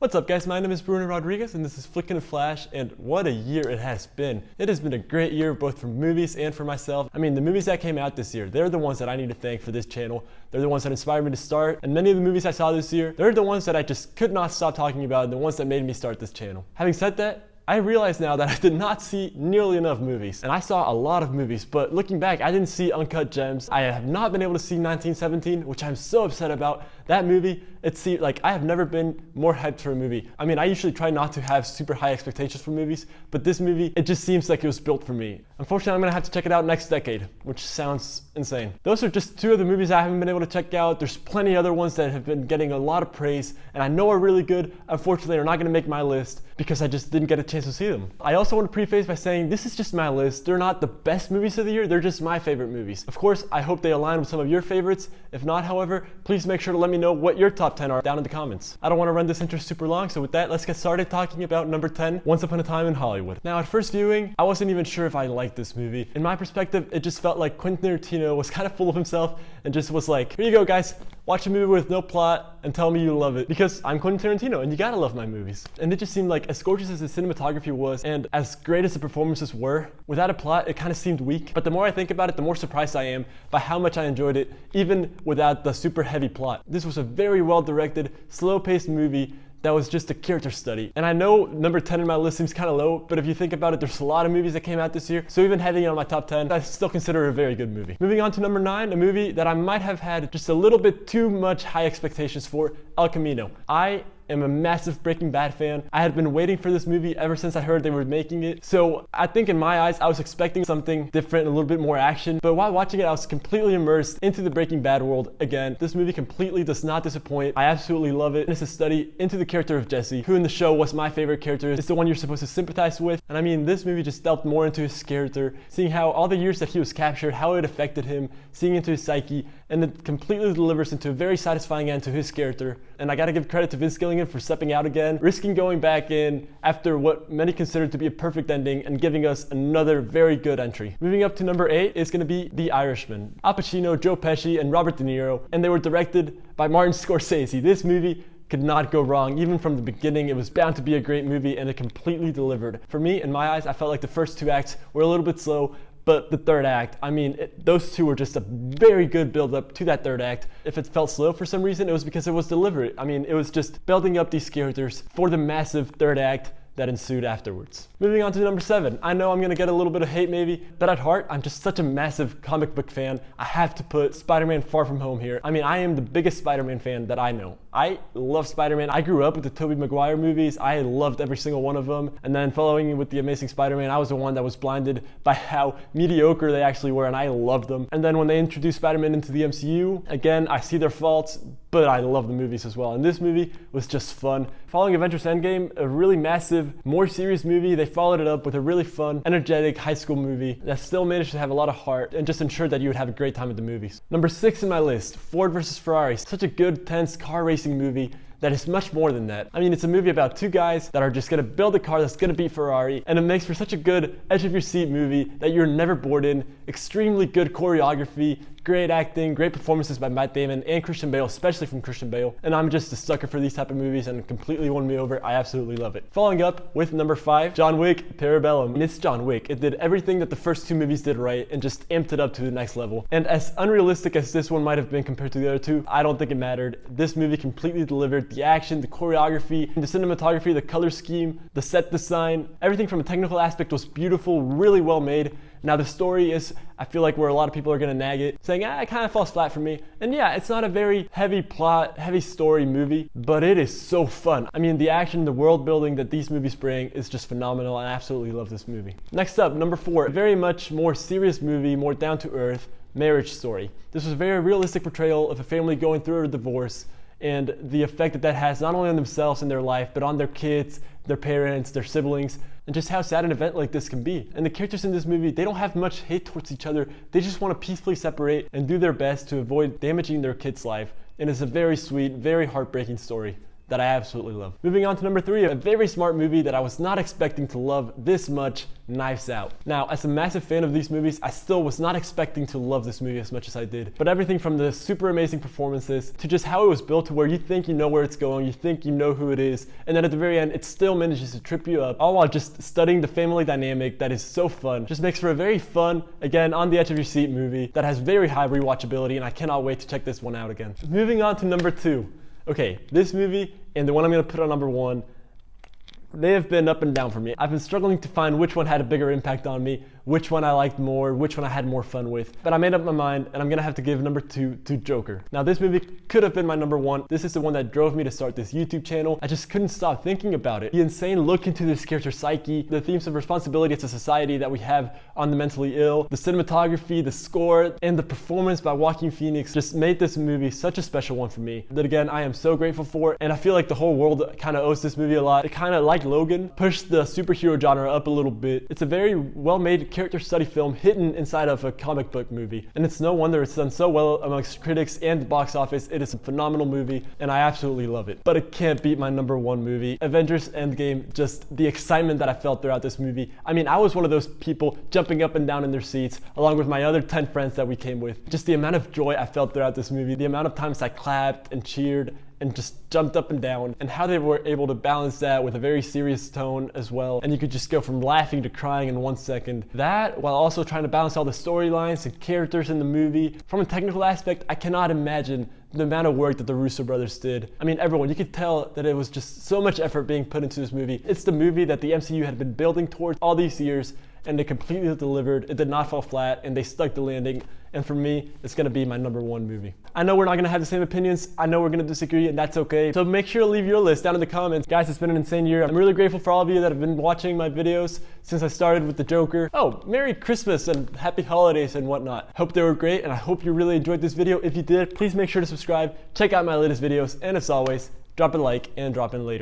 What's up guys, my name is Bruno Rodriguez and this is Flickin' Flash, and what a year it has been. It has been a great year both for movies and for myself. I mean, the movies that came out this year, they're the ones that I need to thank for this channel. They're the ones that inspired me to start, and many of the movies I saw this year, they're the ones that I just could not stop talking about and the ones that made me start this channel. Having said that, I realize now that I did not see nearly enough movies, and I saw a lot of movies, but looking back, I didn't see Uncut Gems. I have not been able to see 1917, which I'm so upset about. That movie, I have never been more hyped for a movie. I mean, I usually try not to have super high expectations for movies, but this movie, it just seems like it was built for me. Unfortunately, I'm gonna have to check it out next decade, which sounds insane. Those are just two of the movies I haven't been able to check out. There's plenty other ones that have been getting a lot of praise, and I know are really good. Unfortunately, they're not gonna make my list because I just didn't get a chance to see them. I also want to preface by saying this is just my list. They're not the best movies of the year, they're just my favorite movies. Of course, I hope they align with some of your favorites. If not, however, please make sure to let me know what your top 10 are down in the comments. I don't want to run this intro super long, so with that, let's get started talking about number 10, Once Upon a Time in Hollywood. Now, at first viewing, I wasn't even sure if I liked this movie. In my perspective, it just felt like Quentin Tarantino was kind of full of himself and just was like, here you go guys, watch a movie with no plot and tell me you love it, because I'm Quentin Tarantino and you gotta love my movies. And it just seemed like, as gorgeous as the cinematography was and as great as the performances were, without a plot, it kind of seemed weak. But the more I think about it, the more surprised I am by how much I enjoyed it, even without the super heavy plot. This was a very well-directed, slow-paced movie that was just a character study. And I know number 10 in my list seems kind of low, but if you think about it, there's a lot of movies that came out this year, so even having it on my top 10, I still consider it a very good movie. Moving on to number 9, a movie that I might have had just a little bit too much high expectations for, El Camino. I am a massive Breaking Bad fan. I had been waiting for this movie ever since I heard they were making it. So I think in my eyes, I was expecting something different, a little bit more action. But while watching it, I was completely immersed into the Breaking Bad world again. This movie completely does not disappoint. I absolutely love it. It's a study into the character of Jesse, who in the show was my favorite character. It's the one you're supposed to sympathize with. And I mean, this movie just delved more into his character, seeing how all the years that he was captured, how it affected him, seeing into his psyche, and it completely delivers into a very satisfying end to his character. And I gotta give credit to Vince Gilligan for stepping out again, risking going back in after what many consider to be a perfect ending and giving us another very good entry. Moving up to number 8 is gonna be The Irishman. Al Pacino, Joe Pesci, and Robert De Niro, and they were directed by Martin Scorsese. This movie could not go wrong. Even from the beginning, it was bound to be a great movie, and it completely delivered. For me, in my eyes, I felt like the first 2 acts were a little bit slow, but the third act, I mean, those two were just a very good build up to that third act. If it felt slow for some reason, it was because it was deliberate. I mean, it was just building up these characters for the massive third act that ensued afterwards. Moving on to number 7. I know I'm gonna get a little bit of hate maybe, but at heart, I'm just such a massive comic book fan. I have to put Spider-Man Far From Home here. I mean, I am the biggest Spider-Man fan that I know. I love Spider-Man. I grew up with the Tobey Maguire movies. I loved every single one of them. And then following with the Amazing Spider-Man, I was the one that was blinded by how mediocre they actually were, and I loved them. And then when they introduced Spider-Man into the MCU, again, I see their faults, but I love the movies as well. And this movie was just fun. Following Avengers Endgame, a really massive, more serious movie, they followed it up with a really fun, energetic high school movie that still managed to have a lot of heart and just ensured that you would have a great time at the movies. Number 6 in my list, Ford vs. Ferrari. Such a good, tense car racing movie that is much more than that. I mean, it's a movie about 2 guys that are just gonna build a car that's gonna beat Ferrari, and it makes for such a good edge of your seat movie that you're never bored in. Extremely good choreography, great acting, great performances by Matt Damon and Christian Bale, especially from Christian Bale. And I'm just a sucker for these type of movies, and it completely won me over. I absolutely love it. Following up with number 5, John Wick, Parabellum. And it's John Wick. It did everything that the first 2 movies did right and just amped it up to the next level. And as unrealistic as this one might have been compared to the other 2, I don't think it mattered. This movie completely delivered. The action, the choreography, the cinematography, the color scheme, the set design, everything from a technical aspect was beautiful, really well made. Now the story is, I feel like, where a lot of people are gonna nag it, saying, it kind of falls flat for me. And yeah, it's not a very heavy plot, heavy story movie, but it is so fun. I mean, the action, the world building that these movies bring is just phenomenal, and I absolutely love this movie. Next up, number 4, a very much more serious movie, more down to earth, Marriage Story. This was a very realistic portrayal of a family going through a divorce and the effect that that has not only on themselves and their life, but on their kids, their parents, their siblings, and just how sad an event like this can be. And the characters in this movie, they don't have much hate towards each other. They just want to peacefully separate and do their best to avoid damaging their kid's life. And it's a very sweet, very heartbreaking story. that I absolutely love. Moving on to number 3, a very smart movie that I was not expecting to love this much, Knives Out. Now, as a massive fan of these movies, I still was not expecting to love this movie as much as I did. But everything from the super amazing performances to just how it was built to where you think you know where it's going, you think you know who it is, and then at the very end, it still manages to trip you up, all while just studying the family dynamic that is so fun. Just makes for a very fun, again, on the edge of your seat movie that has very high rewatchability, and I cannot wait to check this one out again. Moving on to number 2. Okay, this movie and the one I'm going to put on number 1, they have been up and down for me. I've been struggling to find which one had a bigger impact on me, which one I liked more, which one I had more fun with. But I made up my mind, and I'm gonna have to give number 2 to Joker. Now, this movie could have been my number 1. This is the one that drove me to start this YouTube channel. I just couldn't stop thinking about it. The insane look into this character's psyche, the themes of responsibility as a society that we have on the mentally ill, the cinematography, the score, and the performance by Joaquin Phoenix just made this movie such a special one for me that, again, I am so grateful for. And I feel like the whole world kind of owes this movie a lot. It kind of, like Logan, pushed the superhero genre up a little bit. It's a very well-made character study film hidden inside of a comic book movie. And it's no wonder it's done so well amongst critics and the box office. It is a phenomenal movie, and I absolutely love it. But it can't beat my number 1 movie, Avengers Endgame. Just the excitement that I felt throughout this movie. I mean, I was one of those people jumping up and down in their seats, along with my other 10 friends that we came with. Just the amount of joy I felt throughout this movie, the amount of times I clapped and cheered and just jumped up and down, and how they were able to balance that with a very serious tone as well. And you could just go from laughing to crying in 1 second. That, while also trying to balance all the storylines and characters in the movie. From a technical aspect, I cannot imagine the amount of work that the Russo brothers did. I mean, everyone, you could tell that it was just so much effort being put into this movie. It's the movie that the MCU had been building towards all these years, and they completely delivered. It did not fall flat, and they stuck the landing. And for me, it's gonna be my number 1 movie. I know we're not gonna have the same opinions. I know we're gonna disagree, and that's okay. So make sure to leave your list down in the comments. Guys, it's been an insane year. I'm really grateful for all of you that have been watching my videos since I started with the Joker. Oh, Merry Christmas and Happy Holidays and whatnot. Hope they were great, and I hope you really enjoyed this video. If you did, please make sure to subscribe, check out my latest videos, and as always, drop a like and drop in later.